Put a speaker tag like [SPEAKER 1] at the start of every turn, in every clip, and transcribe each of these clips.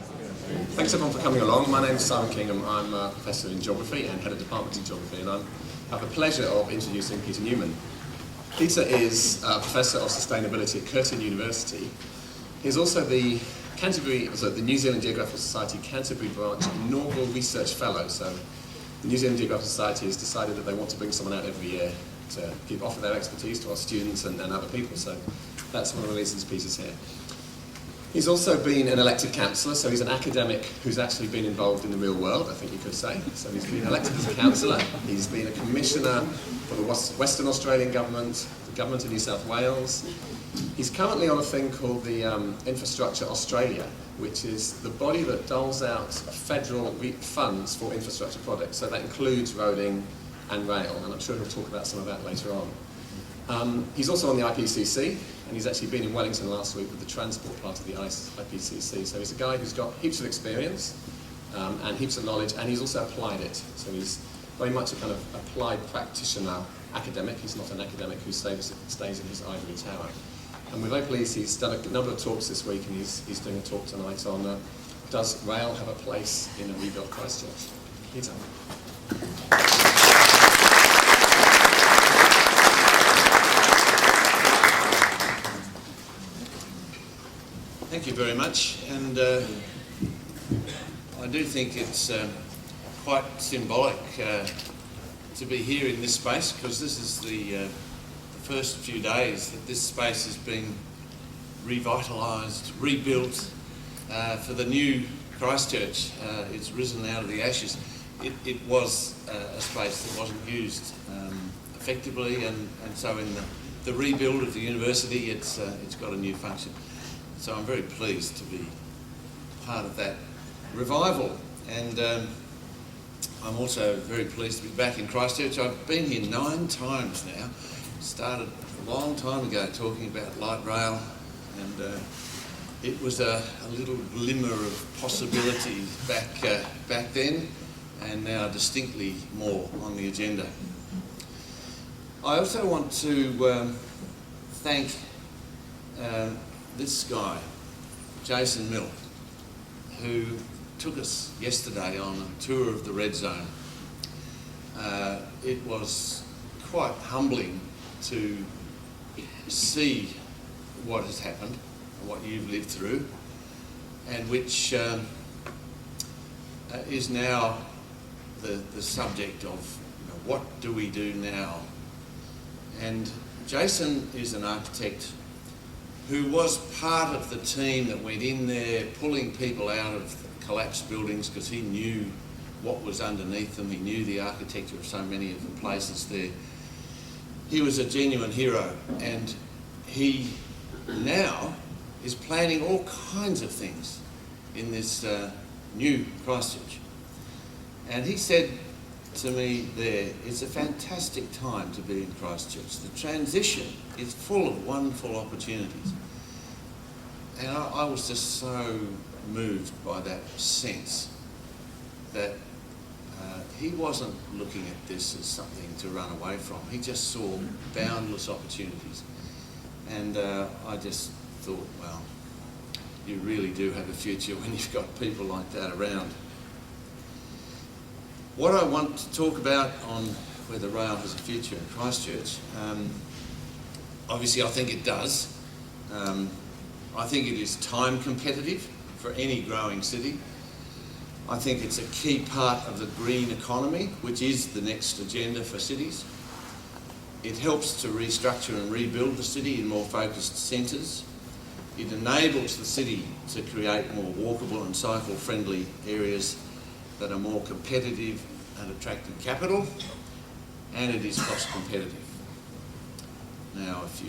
[SPEAKER 1] Thanks everyone for coming along. My name's Simon Kingham. I'm a professor in geography and head of department in geography, and I have the pleasure of introducing Peter Newman. Peter is a professor of sustainability at Curtin University. He's also the New Zealand Geographical Society Canterbury branch inaugural research fellow. So the New Zealand Geographical Society has decided that they want to bring someone out every year to offer their expertise to our students and other people. So that's one of the reasons Peter's here. He's also been an elected councillor, so he's an academic who's actually been involved in the real world, I think you could say. So he's been elected as a councillor, he's been a commissioner for the Western Australian government, the government of New South Wales. He's currently on a thing called the Infrastructure Australia, which is the body that doles out federal funds for infrastructure projects. So that includes roading and rail, and I'm sure he'll talk about some of that later on. He's also on the IPCC, and he's actually been in Wellington last week with the transport part of the IPCC. So he's a guy who's got heaps of experience and heaps of knowledge, and he's also applied it. So he's very much a kind of applied practitioner academic. He's not an academic who stays in his ivory tower. And we're very pleased he's done a number of talks this week, and he's doing a talk tonight on does rail have a place in a rebuilt Christchurch? Peter.
[SPEAKER 2] Thank you very much, and I do think it's quite symbolic to be here in this space, because this is the first few days that this space has been revitalised, rebuilt for the new Christchurch. It's risen out of the ashes. It was a space that wasn't used effectively, and so in the rebuild of the university, it's got a new function. So I'm very pleased to be part of that revival, and I'm also very pleased to be back in Christchurch. I've been here 9 times now. Started a long time ago talking about light rail, and it was a little glimmer of possibility back then, and now distinctly more on the agenda. I also want to thank this guy, Jason Mill, who took us yesterday on a tour of the Red Zone. It was quite humbling to see what has happened, what you've lived through, and which is now the subject of what do we do now. And Jason is an architect who was part of the team that went in there pulling people out of the collapsed buildings, because he knew what was underneath them, he knew the architecture of so many of the places there. He was a genuine hero, and he now is planning all kinds of things in this new Christchurch. And he said to me there, it's a fantastic time to be in Christchurch. The transition is full of wonderful opportunities. And I was just so moved by that sense that he wasn't looking at this as something to run away from. He just saw boundless opportunities. And I just thought, well, you really do have a future when you've got people like that around. What I want to talk about on whether rail has a future in Christchurch, obviously I think it does. I think it is time competitive for any growing city. I think it's a key part of the green economy, which is the next agenda for cities. It helps to restructure and rebuild the city in more focused centres. It enables the city to create more walkable and cycle-friendly areas that are more competitive and attracting capital, and it is cost competitive. Now, if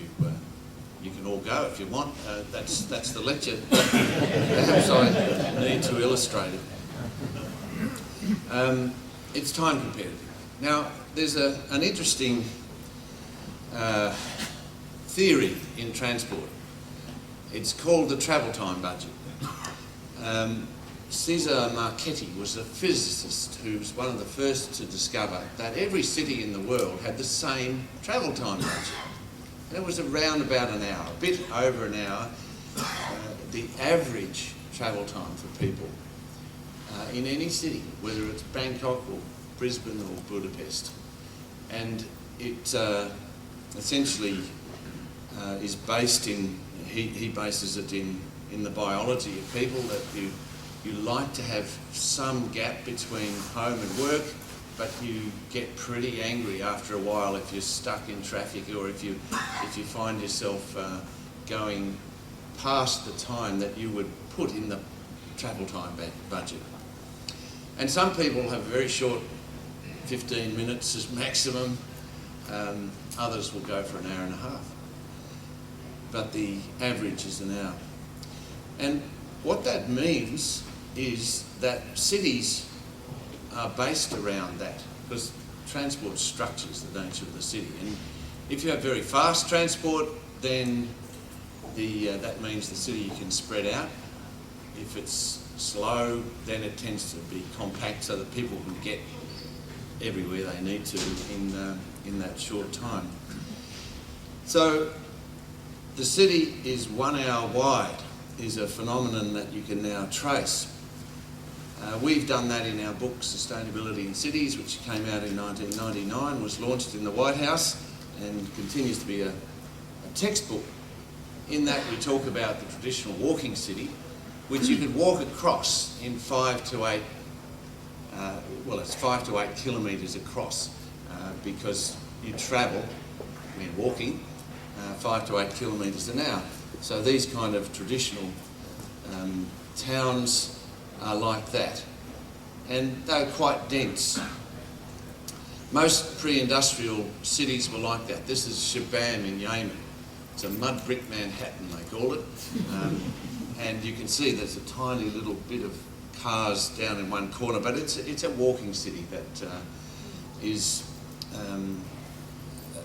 [SPEAKER 2] you can all go if you want. That's the lecture. Perhaps I need to illustrate it. It's time competitive. Now, there's an interesting theory in transport. It's called the travel time budget. Cesar Marchetti was a physicist who was one of the first to discover that every city in the world had the same travel time budget. And it was around about an hour, a bit over an hour. The average travel time for people in any city, whether it's Bangkok or Brisbane or Budapest. And it essentially is based in, he bases it in the biology of people, that you like to have some gap between home and work, but you get pretty angry after a while if you're stuck in traffic, or if you find yourself going past the time that you would put in the travel time budget. And some people have a very short 15 minutes as maximum. Others will go for an hour and a half. But the average is an hour. And what that means is that cities are based around that, because transport structures the nature of the city. And if you have very fast transport, then that means the city can spread out. If it's slow, then it tends to be compact so that people can get everywhere they need to in that short time. So the city is 1 hour wide is a phenomenon that you can now trace. We've done that in our book, Sustainability in Cities, which came out in 1999, was launched in the White House and continues to be a textbook. In that we talk about the traditional walking city, which you could walk across in 5 to 8, it's 5 to 8 kilometres across, because you travel, when walking, 5 to 8 kilometres an hour. So these kind of traditional towns are like that, and they're quite dense. Most pre-industrial cities were like that. This is Shabam in Yemen. It's a mud brick Manhattan, they call it. And you can see there's a tiny little bit of cars down in one corner, but it's a walking city that is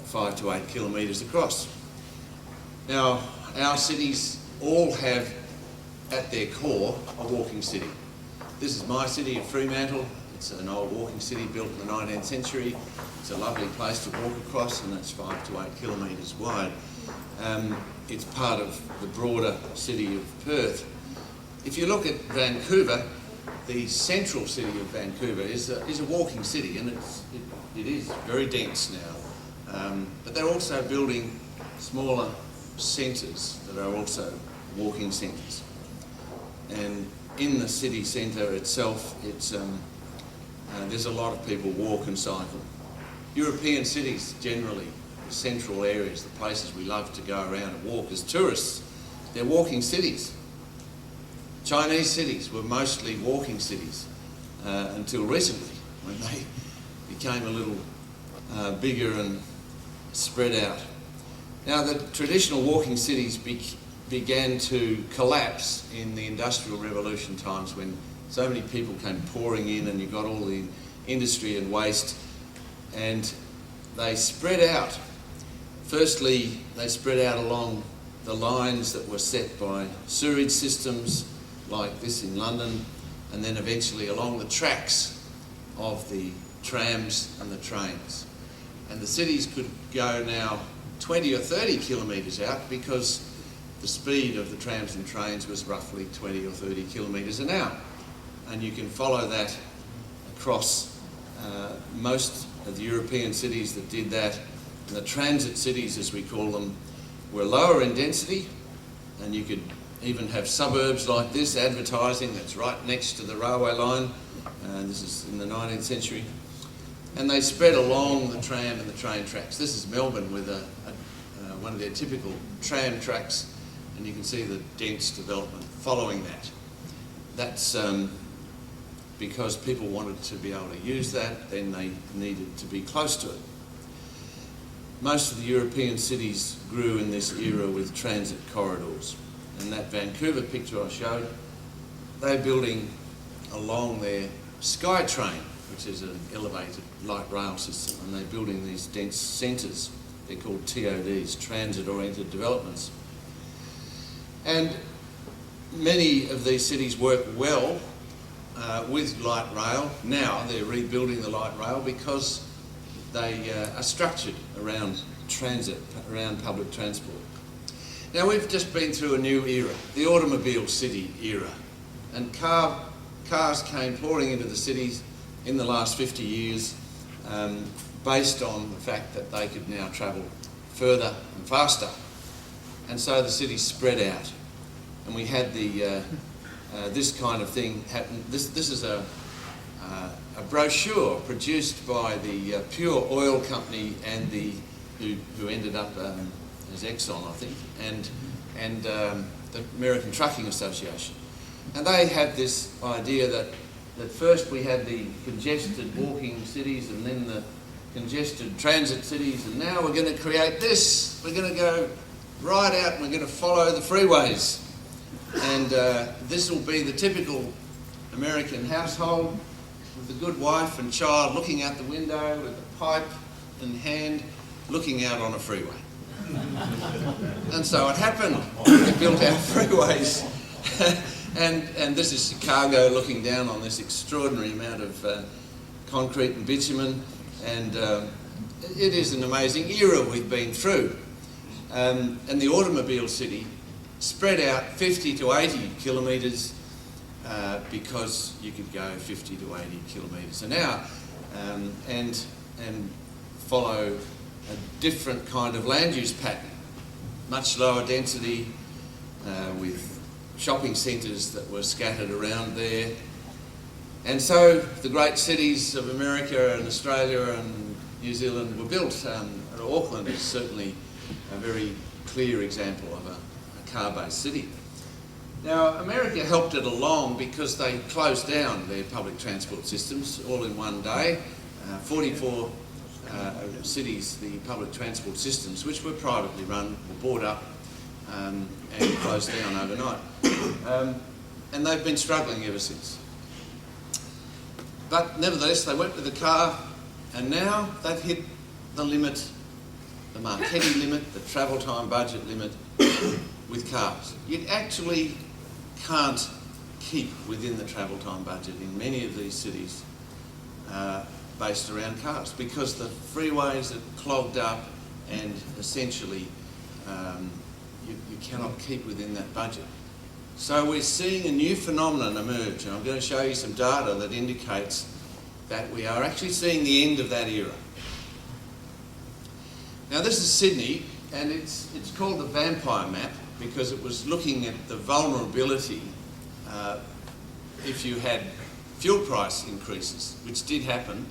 [SPEAKER 2] 5 to 8 kilometres across. Now, our cities all have at their core a walking city. This is my city of Fremantle. It's an old walking city built in the 19th century. It's a lovely place to walk across, and it's 5 to 8 kilometres wide. It's part of the broader city of Perth. If you look at Vancouver, the central city of Vancouver is a walking city, and it is very dense now. But they're also building smaller centres that are also walking centres. And in the city centre itself, there's a lot of people walk and cycle. European cities generally, the central areas, the places we love to go around and walk as tourists, they're walking cities. Chinese cities were mostly walking cities until recently, when they became a little bigger and spread out. Now, the traditional walking cities began to collapse in the Industrial Revolution times, when so many people came pouring in and you got all the industry and waste, and they spread out. Firstly, they spread out along the lines that were set by sewerage systems like this in London, and then eventually along the tracks of the trams and the trains. And the cities could go now 20 or 30 kilometres out, because the speed of the trams and trains was roughly 20 or 30 kilometres an hour. And you can follow that across most of the European cities that did that. And the transit cities, as we call them, were lower in density, and you could even have suburbs like this, advertising, that's right next to the railway line. This is in the 19th century. And they spread along the tram and the train tracks. This is Melbourne with one of their typical tram tracks, and you can see the dense development following that. That's because people wanted to be able to use that, then they needed to be close to it. Most of the European cities grew in this era with transit corridors. And that Vancouver picture I showed, they're building along their SkyTrain, which is an elevated light rail system, and they're building these dense centres. They're called TODs, transit-oriented developments. And many of these cities work well with light rail. Now they're rebuilding the light rail because they are structured around transit, around public transport. Now, we've just been through a new era, the automobile city era. And cars came pouring into the cities in the last 50 years based on the fact that they could now travel further and faster. And so the cities spread out. And we had this kind of thing happen. This is a brochure produced by the Pure Oil Company and who ended up as Exxon, I think, and the American Trucking Association. And they had this idea that first we had the congested walking cities and then the congested transit cities, and now we're going to create this. We're going to go right out and we're going to follow the freeways. And this will be the typical American household with a good wife and child looking out the window with a pipe in hand, looking out on a freeway. And so it happened. We built our freeways. and this is Chicago looking down on this extraordinary amount of concrete and bitumen. And it is an amazing era we've been through. And the automobile city spread out 50 to 80 kilometres because you could go 50 to 80 kilometres an hour and follow a different kind of land use pattern, much lower density with shopping centres that were scattered around there. And so the great cities of America and Australia and New Zealand were built. Auckland is certainly a very clear example of a car-based city. Now, America helped it along because they closed down their public transport systems all in one day. 44 cities, the public transport systems, which were privately run, were bought up and closed down overnight. And they've been struggling ever since. But nevertheless, they went with the car, and now they've hit the limit, the Marchetti limit, the travel time budget limit with cars. You actually can't keep within the travel time budget in many of these cities based around cars because the freeways are clogged up and essentially you cannot keep within that budget. So we're seeing a new phenomenon emerge, and I'm going to show you some data that indicates that we are actually seeing the end of that era. Now this is Sydney, and it's called the vampire map because it was looking at the vulnerability if you had fuel price increases, which did happen,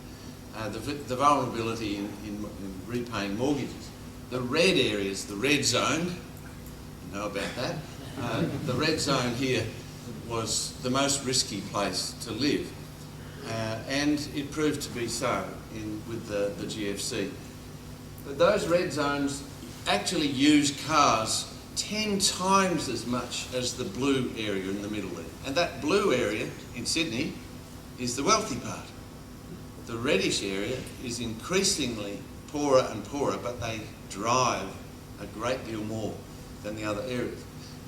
[SPEAKER 2] the vulnerability in repaying mortgages. The red areas, the red zone, you know about that, the red zone here was the most risky place to live, and it proved to be so with the GFC. But those red zones actually use cars 10 times as much as the blue area in the middle there. And that blue area in Sydney is the wealthy part. The reddish area is increasingly poorer and poorer, but they drive a great deal more than the other areas.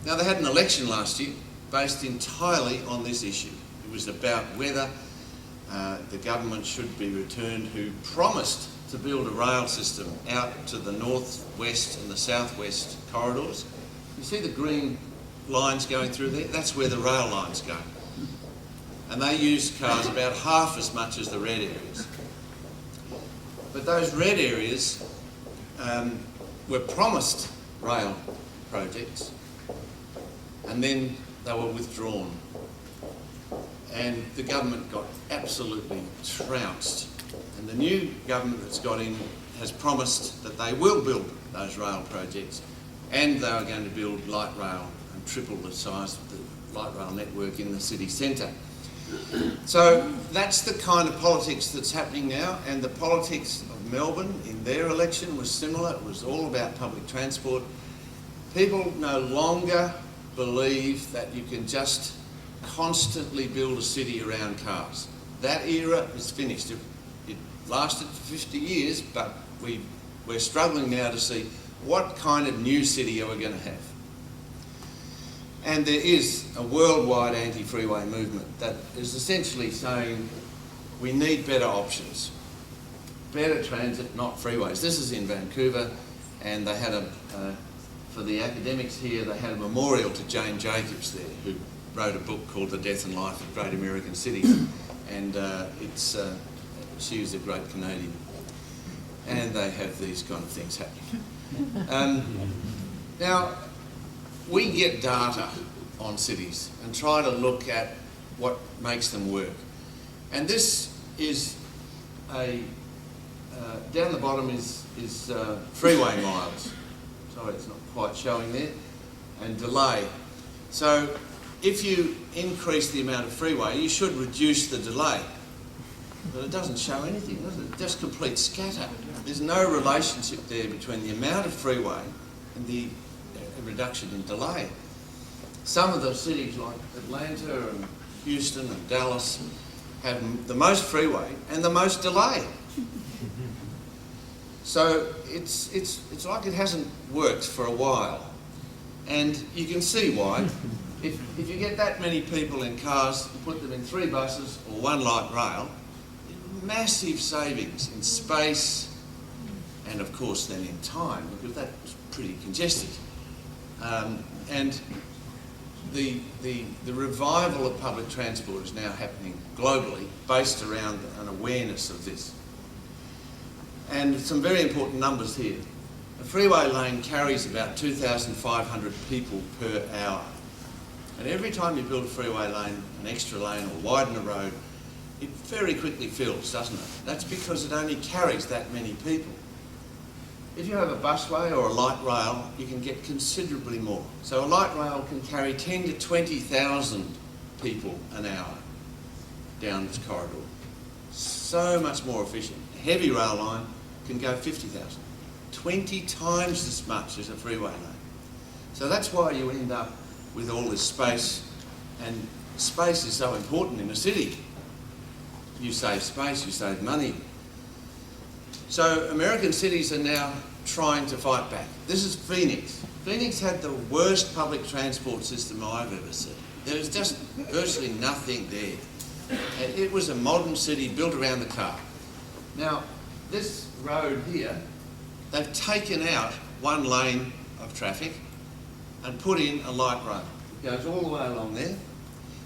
[SPEAKER 2] Now, they had an election last year based entirely on this issue. It was about whether the government should be returned who promised to build a rail system out to the north-west and the south-west corridors. You see the green lines going through there? That's where the rail lines go. And they use cars about half as much as the red areas. But those red areas were promised rail projects, and then they were withdrawn. And the government got absolutely trounced. And the new government that's got in has promised that they will build those rail projects, and they are going to build light rail and triple the size of the light rail network in the city centre. So that's the kind of politics that's happening now, and the politics of Melbourne in their election was similar. It was all about public transport. People no longer believe that you can just constantly build a city around cars. That era is finished. It lasted for 50 years, but we're struggling now to see what kind of new city are we going to have. And there is a worldwide anti-freeway movement that is essentially saying we need better options. Better transit, not freeways. This is in Vancouver, and they had for the academics here, they had a memorial to Jane Jacobs there, who wrote a book called The Death and Life of Great American Cities, and she is a great Canadian, and they have these kind of things happening. Now, we get data on cities and try to look at what makes them work, and this is down the bottom is freeway miles. Sorry, it's not quite showing there, and delay. So if you increase the amount of freeway, you should reduce the delay. But it doesn't show anything, does it? Just complete scatter. There's no relationship there between the amount of freeway and the reduction in delay. Some of the cities like Atlanta and Houston and Dallas have the most freeway and the most delay. So it's like it hasn't worked for a while. And you can see why. If you get that many people in cars, you put them in 3 buses or 1 light rail, massive savings in space and of course then in time, because that's pretty congested. And the revival of public transport is now happening globally, based around an awareness of this. And some very important numbers here. A freeway lane carries about 2,500 people per hour. And every time you build a freeway lane, an extra lane, or widen a road, it very quickly fills, doesn't it? That's because it only carries that many people. If you have a busway or a light rail, you can get considerably more. So a light rail can carry 10 to 20,000 people an hour down its corridor. So much more efficient. A heavy rail line can go 50,000. 20 times as much as a freeway lane. So that's why you end up with all this space, and space is so important in a city. You save space, you save money. So American cities are now trying to fight back. This is Phoenix. Phoenix had the worst public transport system I've ever seen. There was just virtually nothing there. And it was a modern city built around the car. Now, this road here, they've taken out 1 lane of traffic and put in a light rail. It goes all the way along there.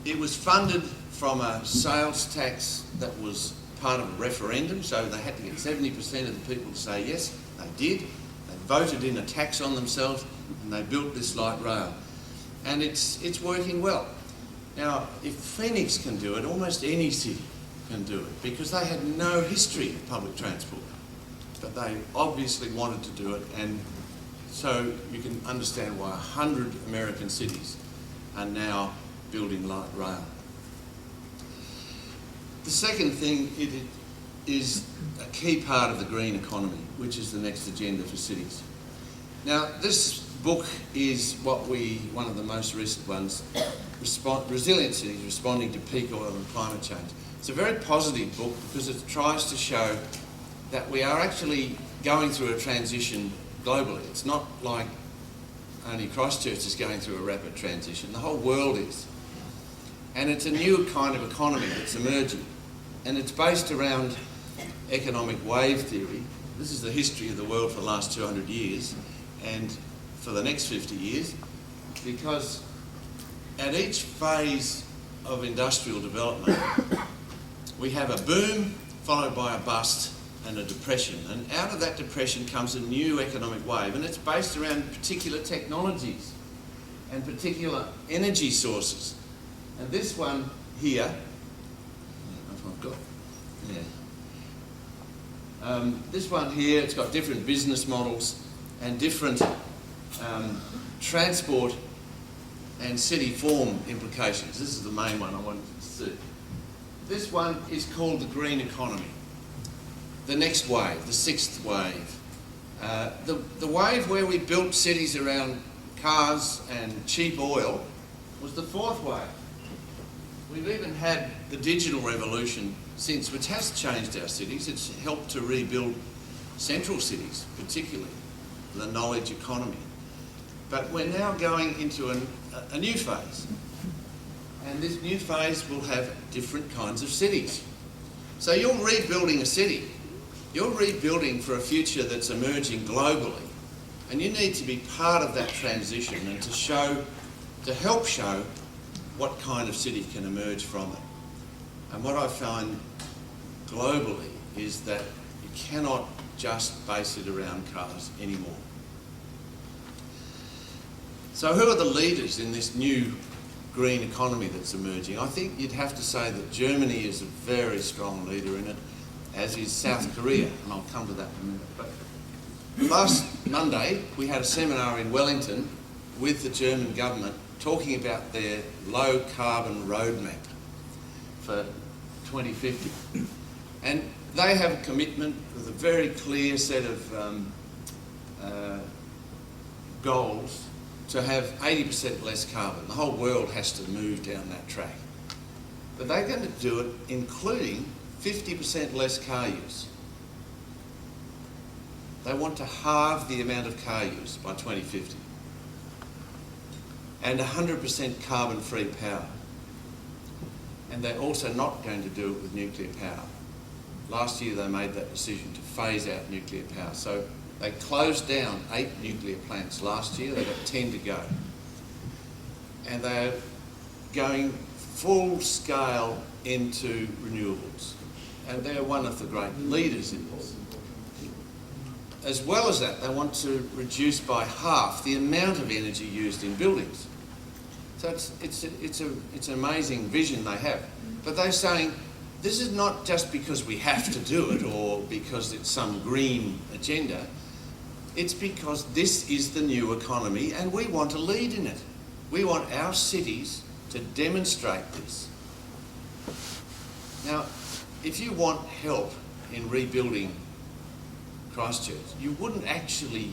[SPEAKER 2] It was funded from a sales tax that was part of a referendum, so they had to get 70% of the people to say yes. They did. They voted in a tax on themselves, and they built this light rail. And it's working well. Now, if Phoenix can do it, almost any city can do it, because they had no history of public transport. But they obviously wanted to do it, and so you can understand why 100 American cities are now building light rail. The second thing, it is a key part of the green economy, which is the next agenda for cities. Now, this book is one of the most recent ones, Resilient Cities Responding to Peak Oil and Climate Change. It's a very positive book because it tries to show that we are actually going through a transition globally. It's not like only Christchurch is going through a rapid transition. The whole world is. And it's a new kind of economy that's emerging. And it's based around economic wave theory. This is the history of the world for the last 200 years and for the next 50 years, because at each phase of industrial development, we have a boom followed by a bust and a depression. And out of that depression comes a new economic wave, and it's based around particular technologies and particular energy sources. And this one here, I don't know if I've got, this one here, it's got different business models and different transport and city form implications. This is the main one I wanted to see. This one is called the green economy. The next wave, the 6th wave. The wave where we built cities around cars and cheap oil was the 4th wave. We've even had the digital revolution since, which has changed our cities. It's helped to rebuild central cities, particularly the knowledge economy. But we're now going into a new phase. And this new phase will have different kinds of cities. So you're rebuilding a city. You're rebuilding for a future that's emerging globally. And you need to be part of that transition and to help show what kind of city can emerge from it. And what I find globally is that you cannot just base it around cars anymore. So who are the leaders in this new green economy that's emerging? I think you'd have to say that Germany is a very strong leader in it, as is South Korea, and I'll come to that in a minute. But last Monday, we had a seminar in Wellington with the German government talking about their low carbon roadmap for 2050. And they have a commitment with a very clear set of goals to have 80% less carbon. The whole world has to move down that track. But they're going to do it including 50% less car use. They want to halve the amount of car use by 2050. And 100% carbon-free power. And they're also not going to do it with nuclear power. Last year they made that decision to phase out nuclear power. So they closed down 8 nuclear plants last year, they've got 10 to go. And they're going full scale into renewables. And they're one of the great leaders in this. As well as that, they want to reduce by half the amount of energy used in buildings. So it's an amazing vision they have. But they're saying, this is not just because we have to do it or because it's some green agenda. It's because this is the new economy and we want to lead in it. We want our cities to demonstrate this. Now, if you want help in rebuilding Christchurch, you wouldn't actually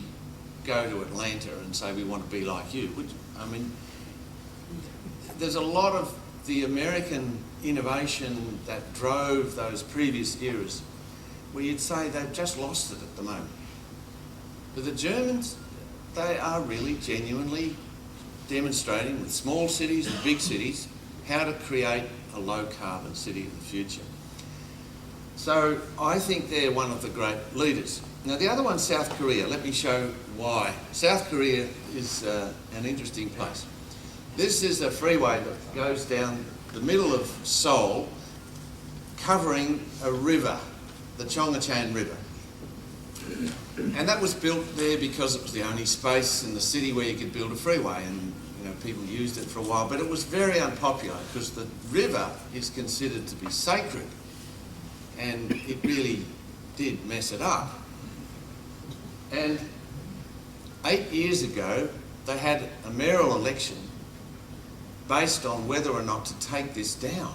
[SPEAKER 2] go to Atlanta and say we want to be like you, would you? I mean, there's a lot of the American innovation that drove those previous eras where you'd say they've just lost it at the moment. But the Germans, they are really genuinely demonstrating with small cities and big cities how to create a low carbon city of the future. So I think they're one of the great leaders. Now the other one's South Korea. Let me show why. South Korea is an interesting place. This is a freeway that goes down the middle of Seoul, covering a river, the Chongachan River. And that was built there because it was the only space in the city where you could build a freeway, and people used it for a while, but it was very unpopular because the river is considered to be sacred, and it really did mess it up. And 8 years ago, they had a mayoral election based on whether or not to take this down.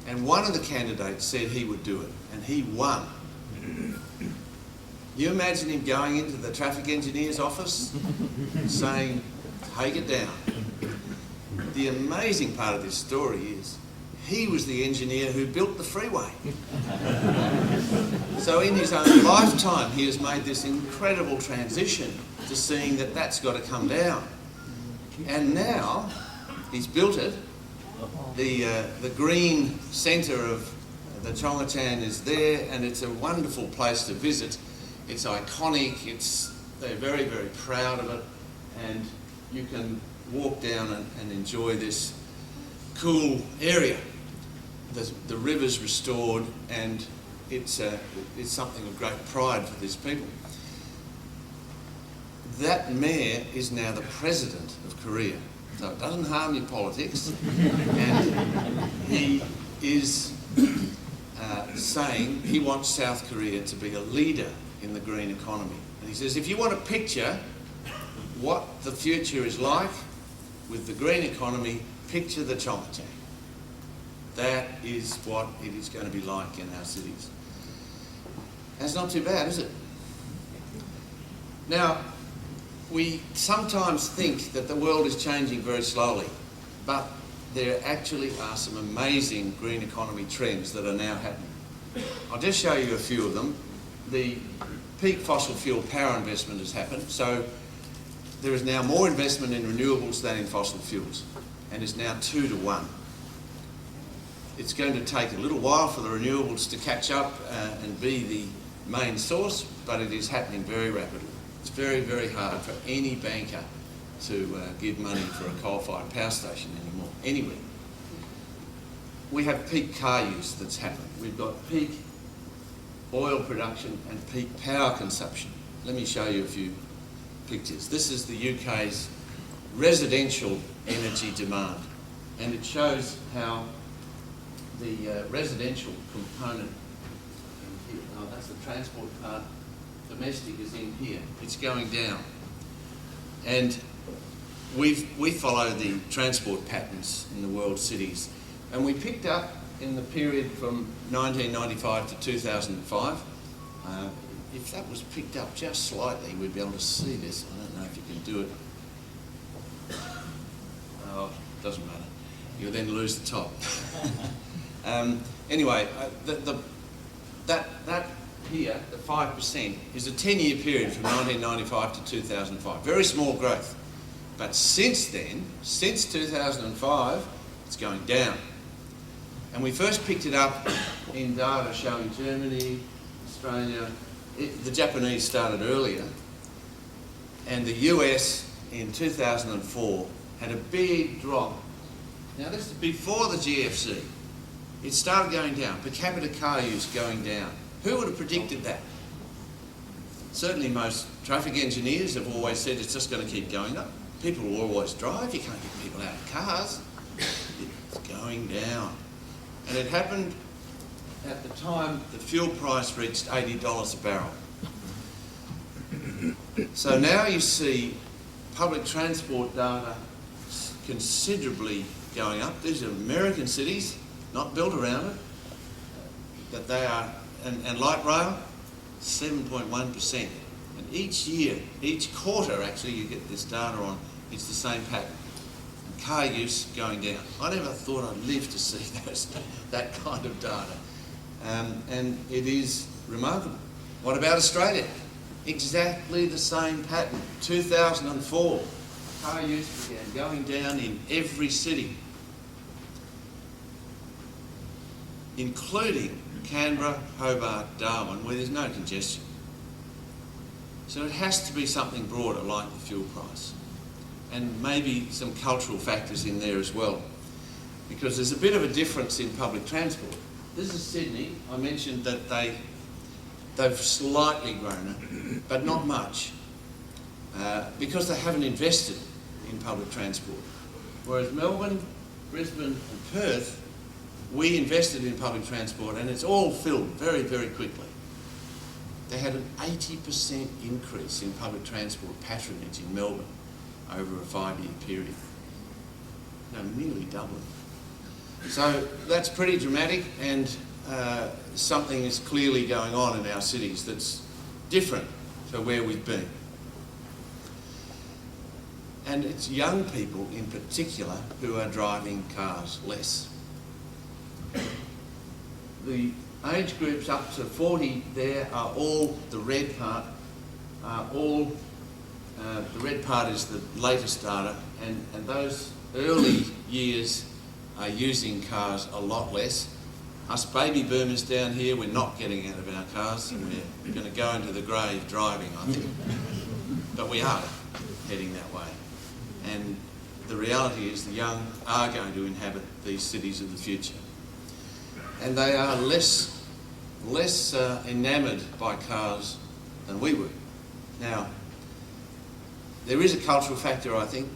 [SPEAKER 2] And one of the candidates said he would do it, and he won. You imagine him going into the traffic engineer's office saying, take it down. The amazing part of this story is he was the engineer who built the freeway. So in his own lifetime, he has made this incredible transition to seeing that that's got to come down. And now he's built it. The green centre of the Chongachan is there, and it's a wonderful place to visit. It's iconic. They're very, very proud of it, and you can walk down and enjoy this cool area. The river's restored, and it's something of great pride for these people. That mayor is now the president of Korea, so it doesn't harm your politics. And he is saying he wants South Korea to be a leader in the green economy. And he says, if you want to picture what the future is like with the green economy, picture the Chongqing. That is what it is going to be like in our cities. That's not too bad, is it? Now, we sometimes think that the world is changing very slowly, but there actually are some amazing green economy trends that are now happening. I'll just show you a few of them. The peak fossil fuel power investment has happened, so there is now more investment in renewables than in fossil fuels, and it's now 2 to 1. It's going to take a little while for the renewables to catch up and be the main source, but it is happening very rapidly. It's very, very hard for any banker to give money for a coal-fired power station anymore. Anyway, we have peak car use that's happened. We've got peak oil production and peak power consumption. Let me show you a few pictures. This is the UK's residential energy demand, and it shows how the residential component in here, oh, that's the transport part, domestic is in here, it's going down. And we follow the transport patterns in the world cities, and we picked up in the period from 1995 to 2005. If that was picked up just slightly, we'd be able to see this. I don't know if you can do it. Oh, doesn't matter. You'll then lose the top. Anyway, that here, the 5%, is a 10-year period from 1995 to 2005. Very small growth. But since then, since 2005, it's going down. And we first picked it up in data showing Germany, Australia. The Japanese started earlier. And the US in 2004 had a big drop. Now this is before the GFC. It started going down. Per capita car use going down. Who would have predicted that? Certainly most traffic engineers have always said it's just going to keep going up. People will always drive. You can't get people out of cars. It's going down. And it happened at the time the fuel price reached $80 a barrel. So now you see public transport data considerably going up. These are American cities, not built around it, but they are, and light rail, 7.1%. And each year, each quarter actually, you get this data on, it's the same pattern. And car use going down. I never thought I'd live to see that kind of data. And it is remarkable. What about Australia? Exactly the same pattern. 2004, car use began going down in every city, including Canberra, Hobart, Darwin, where there's no congestion. So it has to be something broader, like the fuel price. And maybe some cultural factors in there as well, because there's a bit of a difference in public transport. This is Sydney. I mentioned that they've slightly grown it, but not much, because they haven't invested in public transport. Whereas Melbourne, Brisbane and Perth, we invested in public transport and it's all filled very, very quickly. They had an 80% increase in public transport patronage in Melbourne over a 5-year period. No, nearly doubling. So that's pretty dramatic, and something is clearly going on in our cities that's different to where we've been. And it's young people in particular who are driving cars less. The age groups up to 40 there are all the red part, the red part is the latest data, and those early years are using cars a lot less. Us baby boomers down here, we're not getting out of our cars, and we're going to go into the grave driving, I think. But we are heading that way. And the reality is the young are going to inhabit these cities of the future. And they are less enamoured by cars than we were. Now, there is a cultural factor, I think.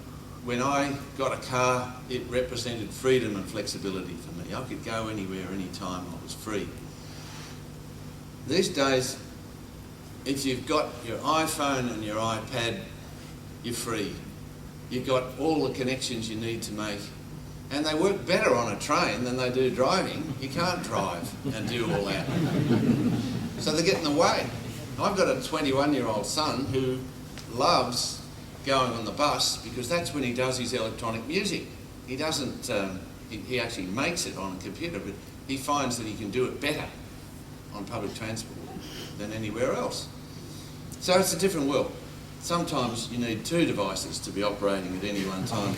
[SPEAKER 2] When I got a car, it represented freedom and flexibility for me. I could go anywhere, anytime, I was free. These days, if you've got your iPhone and your iPad, you're free. You've got all the connections you need to make. And they work better on a train than they do driving. You can't drive and do all that. So they get in the way. I've got a 21-year-old son who loves going on the bus because that's when he does his electronic music. He doesn't, he actually makes it on a computer, but he finds that he can do it better on public transport than anywhere else. So it's a different world. Sometimes you need 2 devices to be operating at any one time.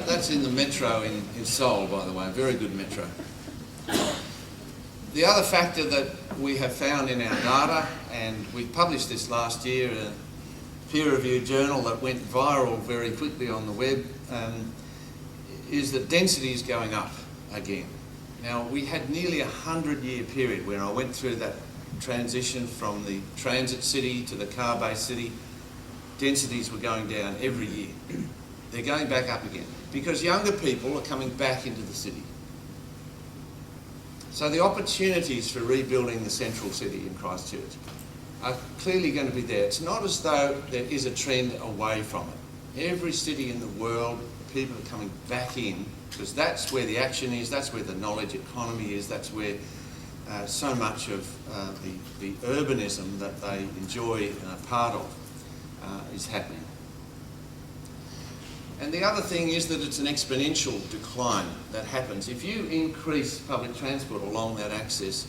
[SPEAKER 2] That's in the metro in Seoul, by the way, a very good metro. The other factor that we have found in our data, and we published this last year, a peer-reviewed journal that went viral very quickly on the web, is that density is going up again. Now, we had nearly a 100-year period where I went through that transition from the transit city to the car-based city. Densities were going down every year. They're going back up again because younger people are coming back into the city. So the opportunities for rebuilding the central city in Christchurch are clearly going to be there. It's not as though there is a trend away from it. Every city in the world, people are coming back in because that's where the action is, that's where the knowledge economy is, that's where so much of the urbanism that they enjoy and are part of is happening. And the other thing is that it's an exponential decline that happens. If you increase public transport along that axis,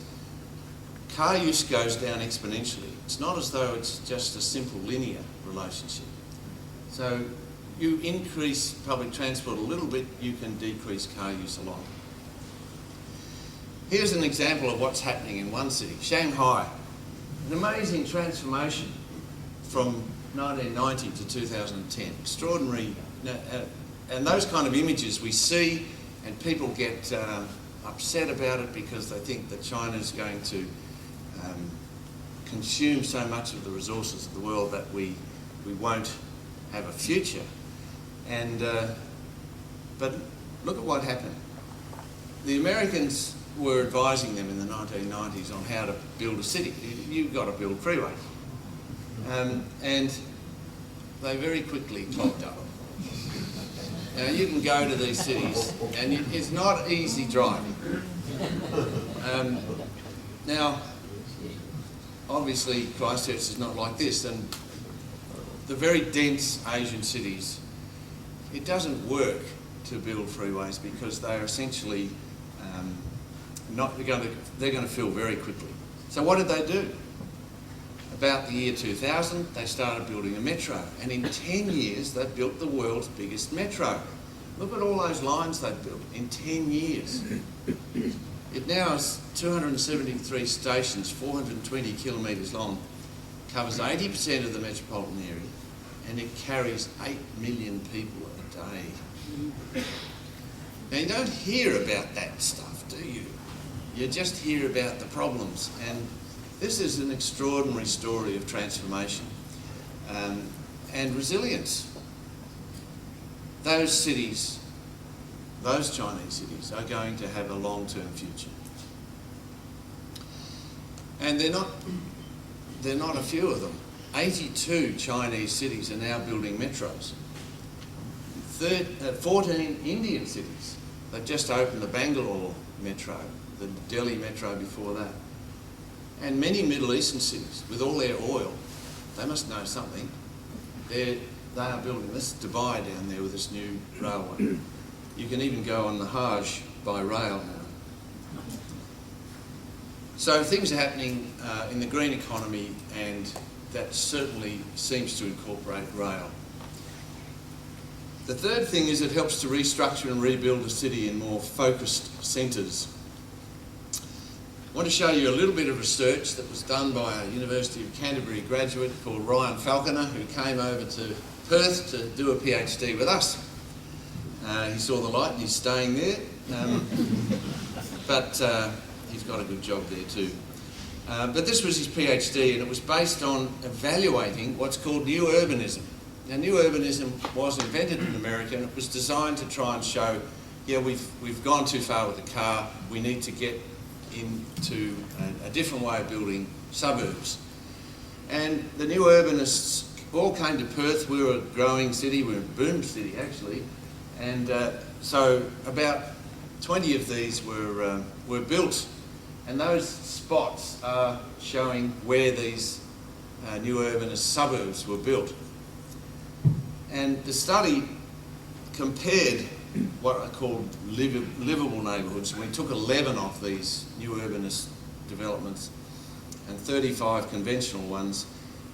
[SPEAKER 2] car use goes down exponentially. It's not as though it's just a simple linear relationship. So you increase public transport a little bit, you can decrease car use a lot. Here's an example of what's happening in one city, Shanghai. An amazing transformation from 1990 to 2010. Extraordinary. And those kind of images we see, and people get upset about it because they think that China's going to consume so much of the resources of the world that we won't have a future. And but look at what happened. The Americans were advising them in the 1990s on how to build a city. You've got to build freeways. And they very quickly clogged up. Now you can go to these cities and it's not easy driving. Now, obviously Christchurch is not like this, and the very dense Asian cities, it doesn't work to build freeways because they are essentially they're going to fill very quickly. So what did they do? About the year 2000, they started building a metro, and in 10 years, they built the world's biggest metro. Look at all those lines they've built in 10 years. It now is 273 stations, 420 kilometres long, covers 80% of the metropolitan area, and it carries 8 million people a day. Now, you don't hear about that stuff, do you? You just hear about the problems, and this is an extraordinary story of transformation and resilience. Those cities, those Chinese cities, are going to have a long-term future. And they're not a few of them. 82 Chinese cities are now building metros. 14 Indian cities. They've just opened the Bangalore metro, the Delhi metro before that. And many Middle Eastern cities, with all their oil, they must know something. They are building this Dubai down there with this new railway. You can even go on the Hajj by rail now. So things are happening in the green economy, and that certainly seems to incorporate rail. The third thing is it helps to restructure and rebuild a city in more focused centres. I want to show you a little bit of research that was done by a University of Canterbury graduate called Ryan Falconer, who came over to Perth to do a PhD with us. He saw the light and he's staying there, but he's got a good job there too. But this was his PhD, and it was based on evaluating what's called new urbanism. Now, new urbanism was invented in America, and it was designed to try and show, yeah, we've gone too far with the car, we need to get into a different way of building suburbs. And the new urbanists all came to Perth. We were a growing city, we were a boom city actually, and so about 20 of these were built, and those spots are showing where these new urbanist suburbs were built. And the study compared what are called livable neighbourhoods. We took 11 of these new urbanist developments and 35 conventional ones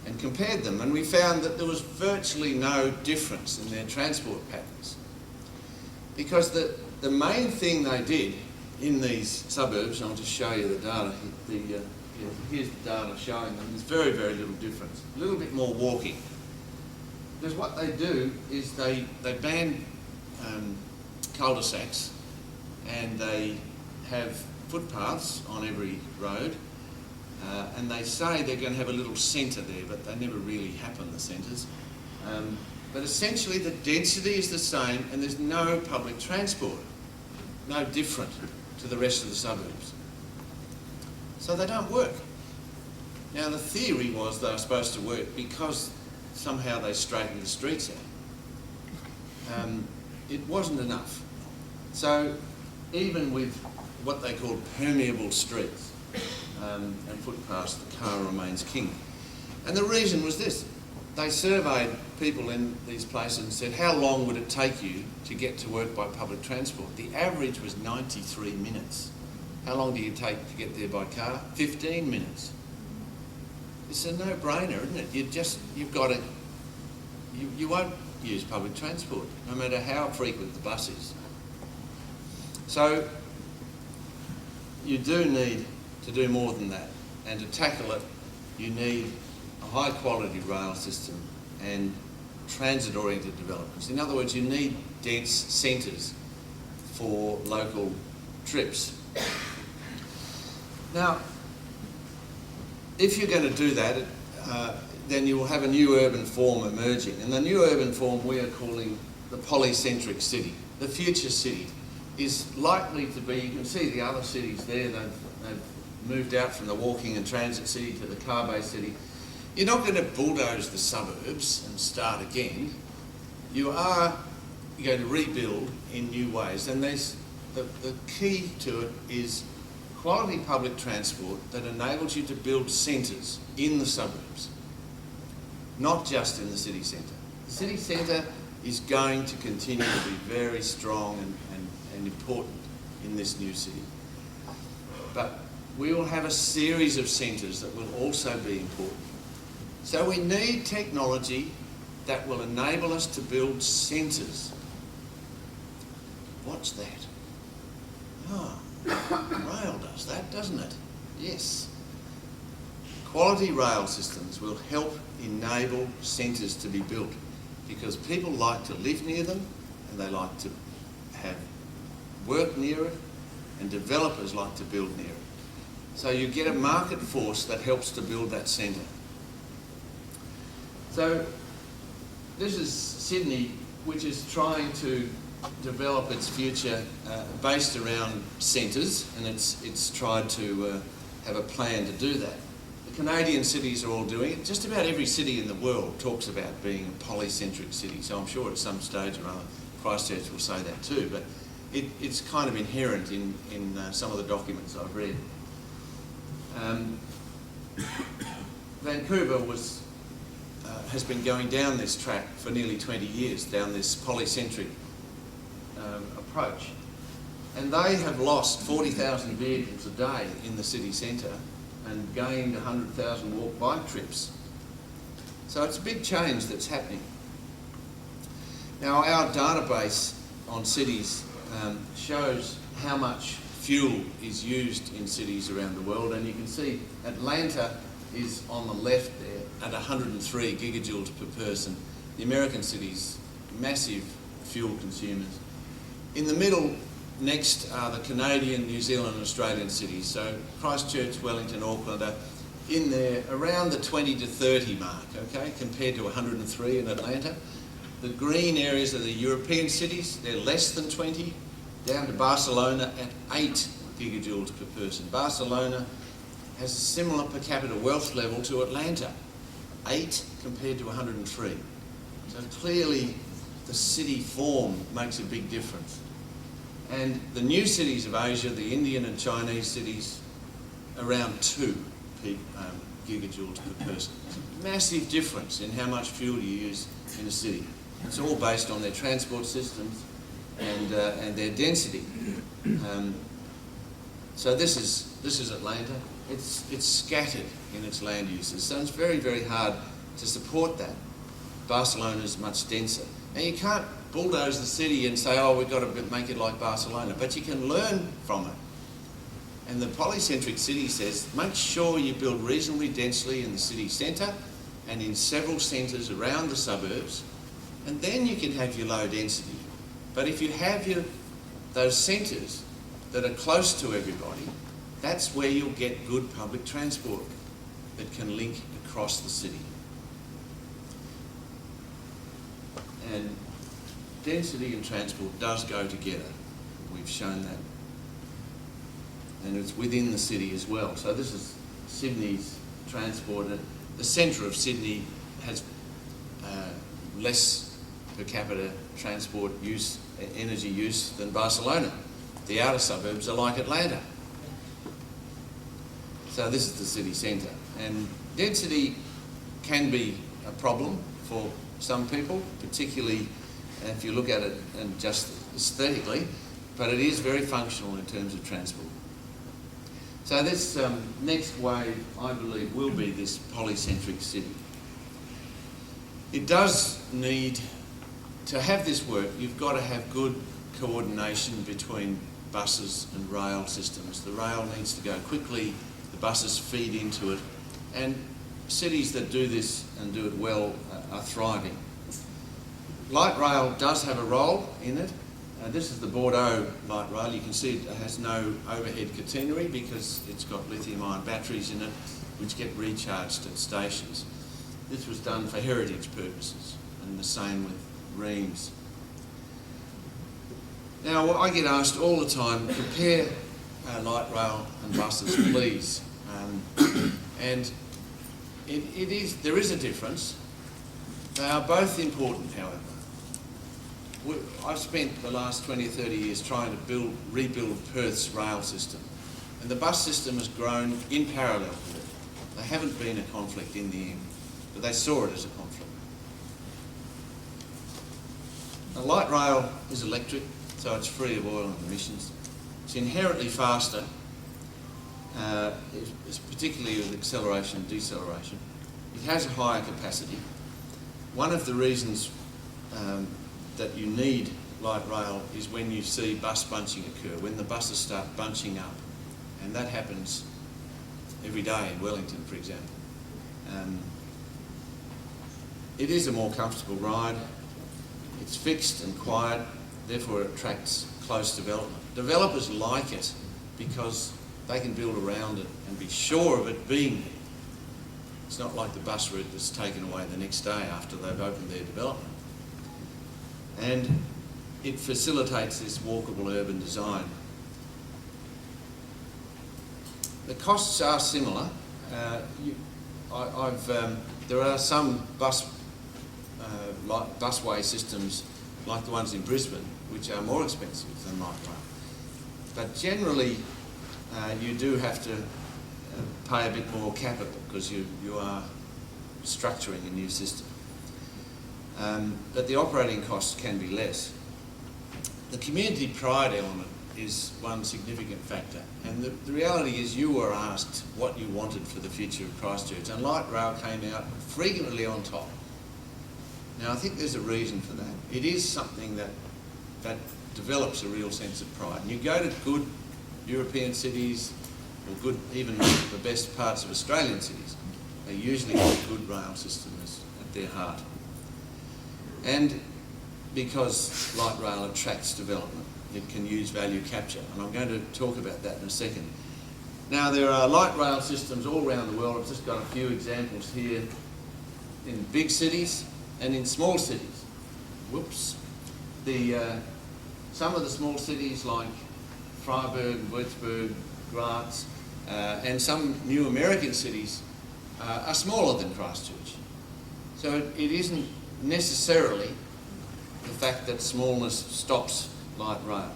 [SPEAKER 2] and compared them, and we found that there was virtually no difference in their transport patterns. Because the main thing they did in these suburbs, and I'll just show you the data, here's the data showing them. There's very, very little difference. A little bit more walking. Because what they do is they ban cul-de-sacs, and they have footpaths on every road, and they say they're going to have a little centre there, but they never really happen, the centres. But essentially the density is the same, and there's no public transport, no different to the rest of the suburbs. So they don't work. Now the theory was they were supposed to work because somehow they straightened the streets out. It wasn't enough. So even with what they called permeable streets and footpaths, the car remains king. And the reason was this. They surveyed people in these places and said, how long would it take you to get to work by public transport? The average was 93 minutes. How long do you take to get there by car? 15 minutes. It's a no-brainer, isn't it? You've got to, you won't use public transport, no matter how frequent the bus is. So you do need to do more than that, and to tackle it, you need a high-quality rail system and transit-oriented developments. In other words, you need dense centres for local trips. Now, if you're going to do that, then you will have a new urban form emerging. And the new urban form we are calling the Polycentric City. The future city is likely to be, you can see the other cities there, they've moved out from the walking and transit city to the car-based city. You're not going to bulldoze the suburbs and start again. You are going to rebuild in new ways. And there's the key to it is quality public transport that enables you to build centres in the suburbs, not just in the city centre. The city centre is going to continue to be very strong and important in this new city. But we will have a series of centres that will also be important. So we need technology that will enable us to build centres. What's that? Ah, rail does that, doesn't it? Yes. Quality rail systems will help enable centres to be built because people like to live near them and they like to have work near it, and developers like to build near it. So you get a market force that helps to build that centre. So this is Sydney, which is trying to develop its future based around centres, and it's tried to have a plan to do that. The Canadian cities are all doing it. Just about every city in the world talks about being a polycentric city, so I'm sure at some stage or other Christchurch will say that too, but it's kind of inherent in some of the documents I've read. Vancouver has been going down this track for nearly 20 years, down this polycentric approach. And they have lost 40,000 vehicles a day in the city centre and gained 100,000 walk-bike trips. So it's a big change that's happening. Now our database on cities shows how much fuel is used in cities around the world, and you can see Atlanta is on the left there at 103 gigajoules per person. The American cities, massive fuel consumers. In the middle, next are the Canadian, New Zealand and Australian cities. So Christchurch, Wellington, Auckland are in there around the 20 to 30 mark, okay, compared to 103 in Atlanta. The green areas are the European cities, they're less than 20, down to Barcelona at 8 gigajoules per person. Barcelona has a similar per capita wealth level to Atlanta, 8 compared to 103. So clearly the city form makes a big difference. And the new cities of Asia, the Indian and Chinese cities, around 2 gigajoules per person. It's a massive difference in how much fuel you use in a city. It's all based on their transport systems and their density. So this is Atlanta. It's scattered in its land uses, so it's very, very hard to support that. Barcelona is much denser. Now you can't bulldoze the city and say, oh, we've got to make it like Barcelona, but you can learn from it. And the Polycentric City says, make sure you build reasonably densely in the city centre and in several centres around the suburbs, and then you can have your low density. But if you have those centres that are close to everybody, that's where you'll get good public transport that can link across the city. And density and transport does go together. We've shown that. And it's within the city as well. So this is Sydney's transport. The centre of Sydney has less per capita transport use, energy use than Barcelona. The outer suburbs are like Atlanta. So this is the city centre. And density can be a problem for some people, particularly if you look at it and just aesthetically, but it is very functional in terms of transport. So this next wave, I believe, will be this polycentric city. It does need, to have this work, you've got to have good coordination between buses and rail systems. The rail needs to go quickly, the buses feed into it, and cities that do this and do it well are thriving. Light rail does have a role in it. This is the Bordeaux light rail. You can see it has no overhead catenary because it's got lithium-ion batteries in it which get recharged at stations. This was done for heritage purposes, and the same with Reims. Now, I get asked all the time, compare light rail and buses, please. And there is a difference. They are both important, however. I've spent the last 20 or 30 years trying to rebuild Perth's rail system, and the bus system has grown in parallel with it. They haven't been a conflict in the end, but they saw it as a conflict. The light rail is electric, so it's free of oil and emissions. It's inherently faster, it's particularly with acceleration and deceleration. It has a higher capacity. One of the reasons that you need light rail is when you see bus bunching occur, when the buses start bunching up, and that happens every day in Wellington, for example. It is a more comfortable ride, it's fixed and quiet, therefore it attracts close development. Developers like it because they can build around it and be sure of it being there. It's not like the bus route that's taken away the next day after they've opened their development. And it facilitates this walkable urban design. The costs are similar. There are some busway systems like the ones in Brisbane which are more expensive than light rail. But generally you do have to pay a bit more capital because you are structuring a new system. But the operating costs can be less. The community pride element is one significant factor, and the reality is you were asked what you wanted for the future of Christchurch, and light rail came out frequently on top. Now I think there's a reason for that. It is something that develops a real sense of pride. And you go to good European cities, or good, even the best parts of Australian cities, they usually have a good rail system at their heart. And because light rail attracts development, it can use value capture, and I'm going to talk about that in a second. Now there are light rail systems all around the world. I've just got a few examples here in big cities and in small cities. Whoops. Some of the small cities like Freiburg, Würzburg, Graz, and some new American cities are smaller than Christchurch. So it isn't necessarily the fact that smallness stops light rail.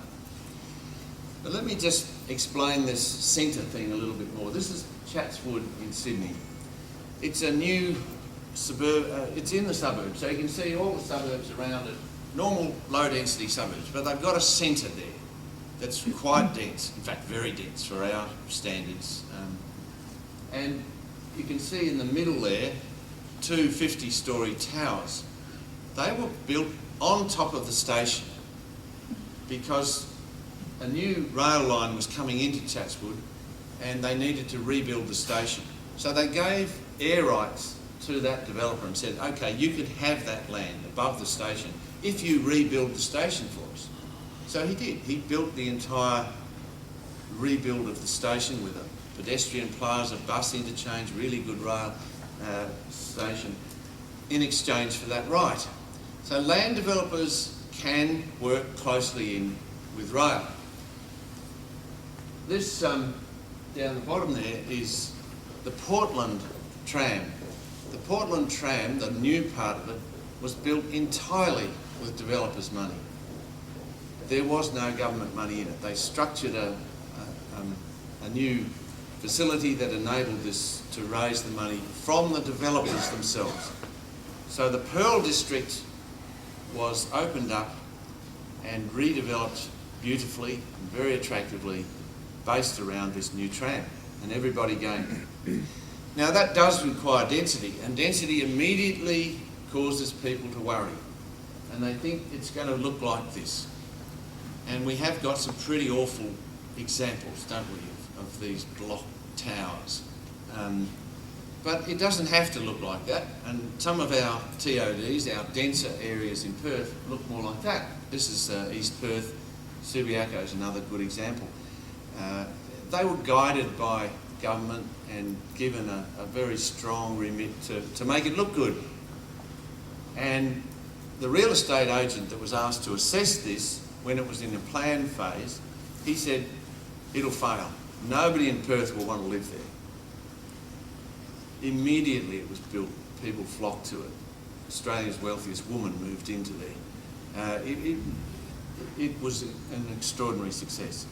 [SPEAKER 2] But let me just explain this centre thing a little bit more. This is Chatswood in Sydney. It's a new suburb, it's in the suburbs, so you can see all the suburbs around it, normal low density suburbs, but they've got a centre there that's quite dense, in fact very dense for our standards. And you can see in the middle there, two 50-storey towers. They were built on top of the station because a new rail line was coming into Chatswood and they needed to rebuild the station. So they gave air rights to that developer and said, okay, you could have that land above the station if you rebuild the station for us. So he did. He built the entire rebuild of the station with a pedestrian plaza, bus interchange, really good rail station in exchange for that right. So land developers can work closely in with rail. This down the bottom there is the Portland tram. The Portland tram, the new part of it, was built entirely with developers' money. There was no government money in it. They structured a new facility that enabled this to raise the money from the developers themselves. So the Pearl District was opened up and redeveloped beautifully and very attractively based around this new tram, and everybody gained. Now that does require density, and density immediately causes people to worry, and they think it's going to look like this. And we have got some pretty awful examples, don't we, of these block towers. But it doesn't have to look like that, and some of our TODs, our denser areas in Perth, look more like that. This is East Perth. Subiaco is another good example. They were guided by government and given a very strong remit to make it look good. And the real estate agent that was asked to assess this when it was in the plan phase, he said, it'll fail. Nobody in Perth will want to live there. Immediately it was built, people flocked to it. Australia's wealthiest woman moved into there. It was an extraordinary success.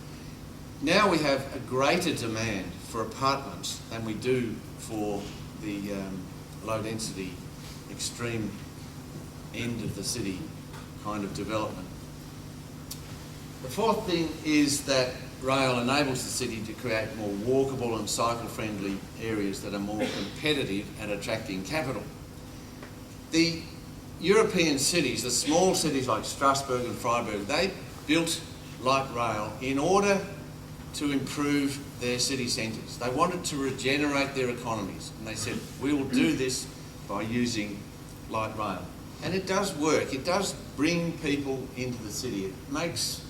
[SPEAKER 2] Now we have a greater demand for apartments than we do for the low density, extreme end of the city kind of development. The fourth thing is that rail enables the city to create more walkable and cycle-friendly areas that are more competitive at attracting capital. The European cities, the small cities like Strasbourg and Freiburg, they built light rail in order to improve their city centres. They wanted to regenerate their economies, and they said, we will do this by using light rail. And it does work. It does bring people into the city. It makes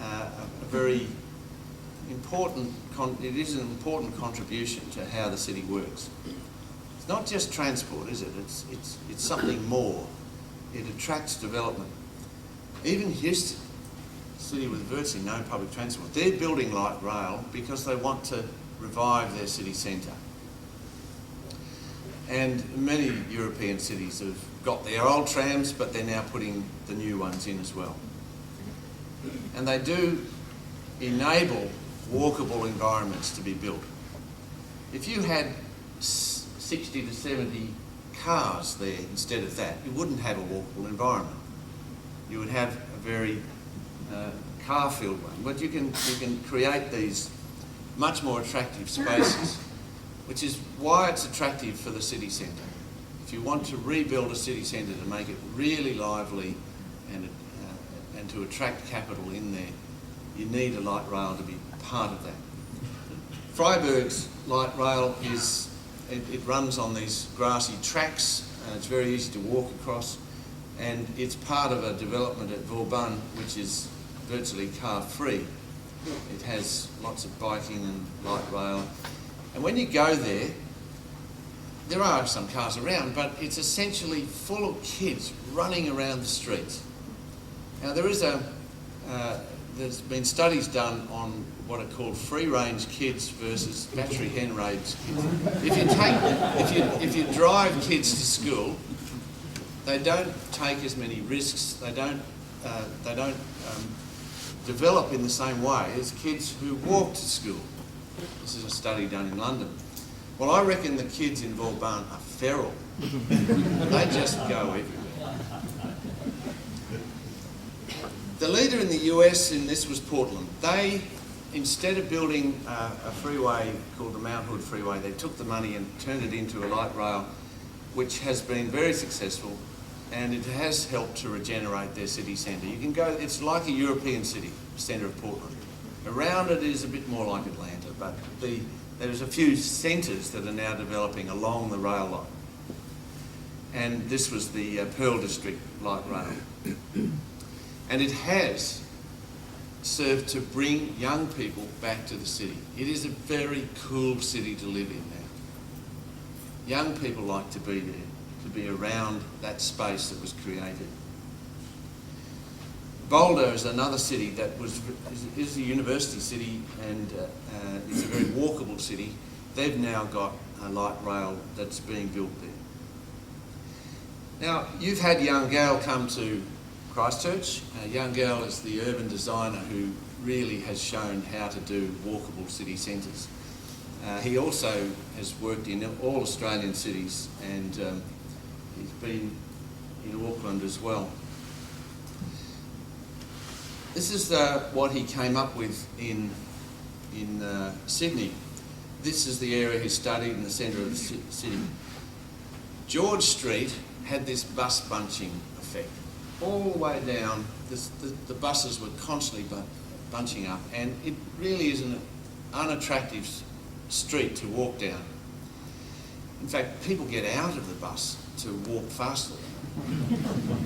[SPEAKER 2] a very important, it is an important contribution to how the city works. It's not just transport, is it? It's something more. It attracts development. Even Houston, a city with virtually no public transport, they're building light rail because they want to revive their city centre. And many European cities have got their old trams, but they're now putting the new ones in as well. And they do enable walkable environments to be built. If you had 60 to 70 cars there instead of that, you wouldn't have a walkable environment. You would have a very car-filled one. But you can create these much more attractive spaces, which is why it's attractive for the city centre. If you want to rebuild a city centre to make it really lively and to attract capital in there, you need a light rail to be part of that. Freiburg's light rail is, it runs on these grassy tracks, and it's very easy to walk across, and it's part of a development at Vauban which is virtually car-free. It has lots of biking and light rail, and when you go there, there are some cars around, but it's essentially full of kids running around the streets. Now there's been studies done on what are called free-range kids versus battery hen-raised kids. If you drive kids to school, they don't take as many risks. They don't develop in the same way as kids who walk to school. This is a study done in London. Well, I reckon the kids in Vauban are feral. They just go everywhere. The leader in the US in this was Portland. They, instead of building a freeway called the Mount Hood Freeway, they took the money and turned it into a light rail, which has been very successful, and it has helped to regenerate their city centre. You can go, it's like a European city, centre of Portland. Around it is a bit more like Atlanta. but there's a few centres that are now developing along the rail line. And this was the Pearl District Light Rail. And it has served to bring young people back to the city. It is a very cool city to live in now. Young people like to be there, to be around that space that was created. Boulder is another city that is a university city, and it's a very walkable city. They've now got a light rail that's being built there. Now, you've had young Gal come to Christchurch. Young Gal is the urban designer who really has shown how to do walkable city centres. He also has worked in all Australian cities, and he's been in Auckland as well. This is what he came up with in Sydney. This is the area he studied in the centre of the city. George Street had this bus bunching effect. All the way down, the buses were constantly bunching up, and it really is an unattractive street to walk down. In fact, people get out of the bus to walk faster.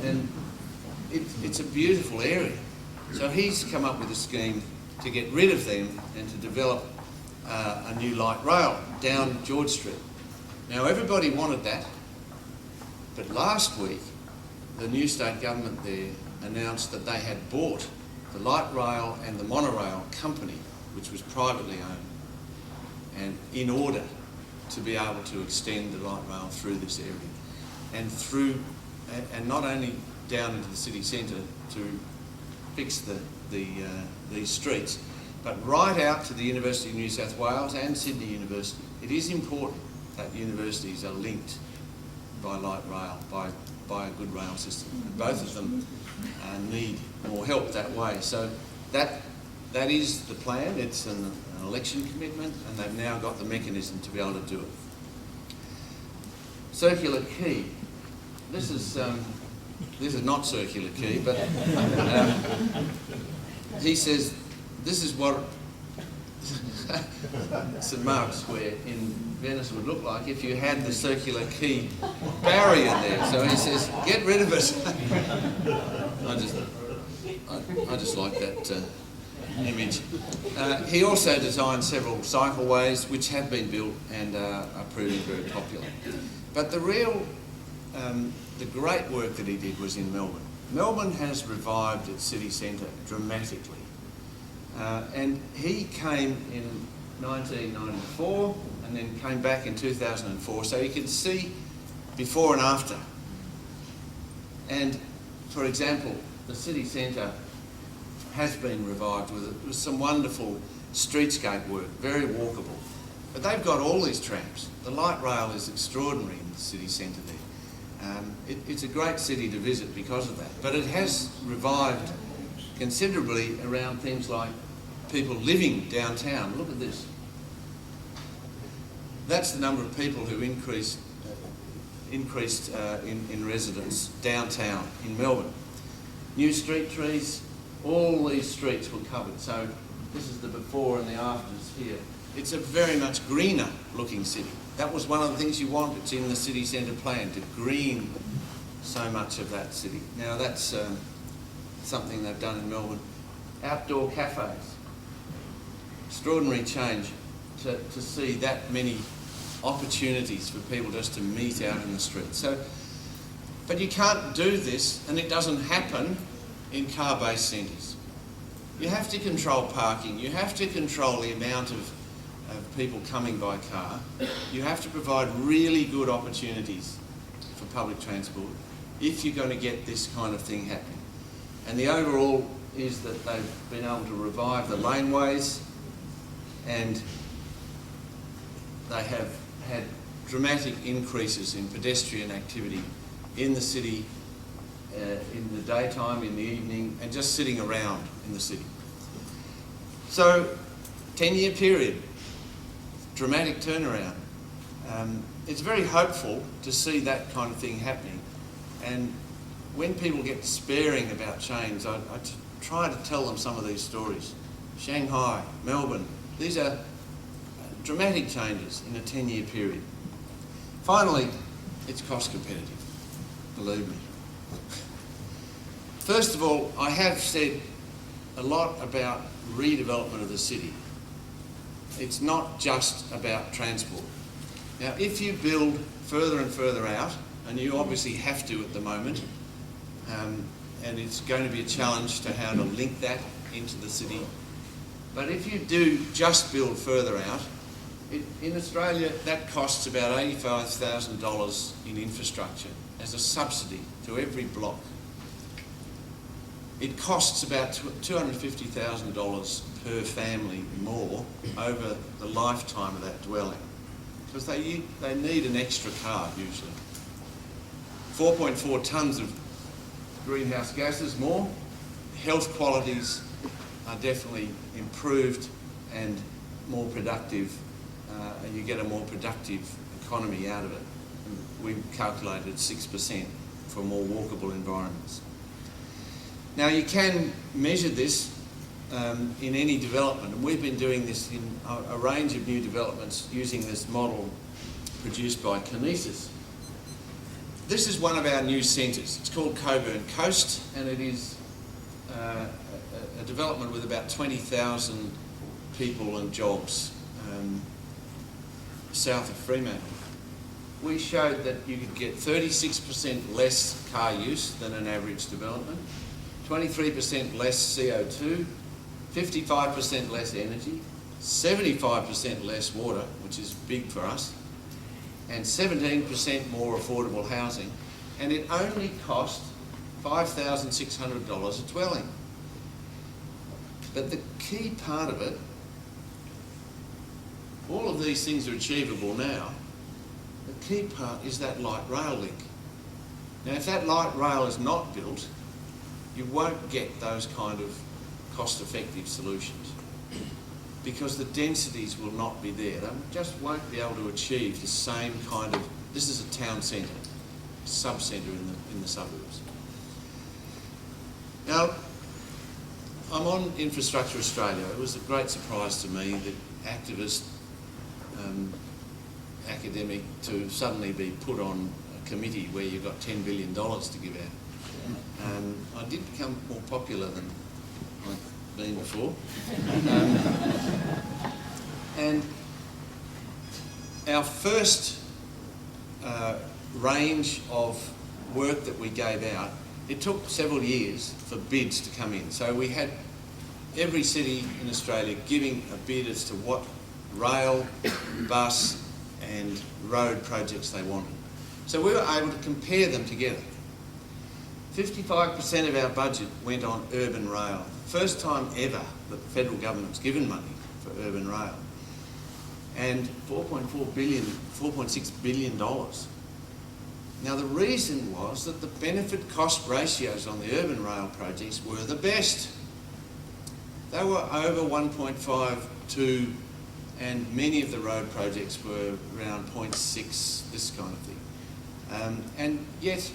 [SPEAKER 2] And it's a beautiful area. So he's come up with a scheme to get rid of them and to develop a new light rail down George Street. Now, everybody wanted that, but last week the new state government there announced that they had bought the light rail and the monorail company, which was privately owned, and in order to be able to extend the light rail through this area and not only down into the city centre to fix these streets, but right out to the University of New South Wales and Sydney University. It is important that universities are linked by light rail, by a good rail system. And both of them need more help that way. So that is the plan. It's an election commitment, and they've now got the mechanism to be able to do it. Circular quay. This is not circular quay, but he says this is what St Mark's Square in Venice would look like if you had the circular quay barrier there. So he says, get rid of it. I just like that image. He also designed several cycleways which have been built and are proving very popular. But the great work that he did was in Melbourne. Melbourne has revived its city centre dramatically. And he came in 1994 and then came back in 2004, so you can see before and after. And, for example, the city centre has been revived with some wonderful streetscape work, very walkable. But they've got all these trams. The light rail is extraordinary in the city centre there. It's a great city to visit because of that. But it has revived considerably around things like people living downtown. Look at this. That's the number of people who increased in residence downtown in Melbourne. New street trees, all these streets were covered. So this is the before and the afters here. It's a very much greener looking city. That was one of the things you want. It's in the city centre plan, to green so much of that city. Now that's something they've done in Melbourne. Outdoor cafes. Extraordinary change to see that many opportunities for people just to meet out in the street. So, but you can't do this, and it doesn't happen in car-based centres. You have to control parking. You have to control the amount of people coming by car. You have to provide really good opportunities for public transport if you're going to get this kind of thing happening. And the overall is that they've been able to revive the laneways, and they have had dramatic increases in pedestrian activity in the city, in the daytime, in the evening, and just sitting around in the city. So, 10-year period, dramatic turnaround. It's very hopeful to see that kind of thing happening. And when people get despairing about change, I try to tell them some of these stories. Shanghai, Melbourne, these are dramatic changes in a 10-year period. Finally, it's cost competitive, believe me. First of all, I have said a lot about redevelopment of the city. It's not just about transport. Now, if you build further and further out, and you obviously have to at the moment, and it's going to be a challenge to how to link that into the city. But if you do just build further out, in Australia that costs about $85,000 in infrastructure as a subsidy to every block. It costs about $250,000 per family more over the lifetime of that dwelling, because they need an extra car usually. 4.4 tonnes of greenhouse gases more. Health qualities are definitely improved and more productive, and you get a more productive economy out of it. We've calculated 6% for more walkable environments. Now, you can measure this in any development, and we've been doing this in a range of new developments using this model produced by Kinesis. This is one of our new centres. It's called Coburn Coast, and it is a development with about 20,000 people and jobs south of Fremantle. We showed that you could get 36% less car use than an average development, 23% less CO2, 55% less energy, 75% less water, which is big for us, and 17% more affordable housing, and it only cost $5,600 a dwelling. But the key part of it, all of these things are achievable now. The key part is that light rail link. Now, if that light rail is not built, you won't get those kind of cost-effective solutions, because the densities will not be there. They just won't be able to achieve the same kind of... This is a town centre, sub-centre in the suburbs. Now, I'm on Infrastructure Australia. It was a great surprise to me that activist, academic, to suddenly be put on a committee where you've got $10 billion to give out. I did become more popular than I've been before. And our first range of work that we gave out, it took several years for bids to come in. So we had every city in Australia giving a bid as to what rail, bus and road projects they wanted. So we were able to compare them together. 55% of our budget went on urban rail. First time ever that the federal government's given money for urban rail. And $4.6 billion. Now, the reason was that the benefit cost ratios on the urban rail projects were the best. They were over 1.52, and many of the road projects were around 0.6, this kind of thing. And yet,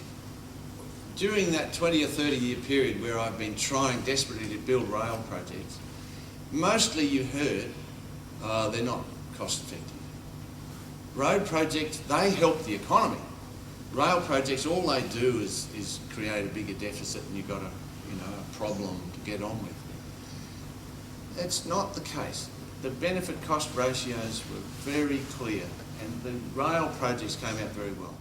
[SPEAKER 2] during that 20 or 30 year period where I've been trying desperately to build rail projects, mostly you heard they're not cost effective. Road projects, they help the economy. Rail projects, all they do is create a bigger deficit, and you've got a problem to get on with. That's not the case. The benefit cost ratios were very clear, and the rail projects came out very well.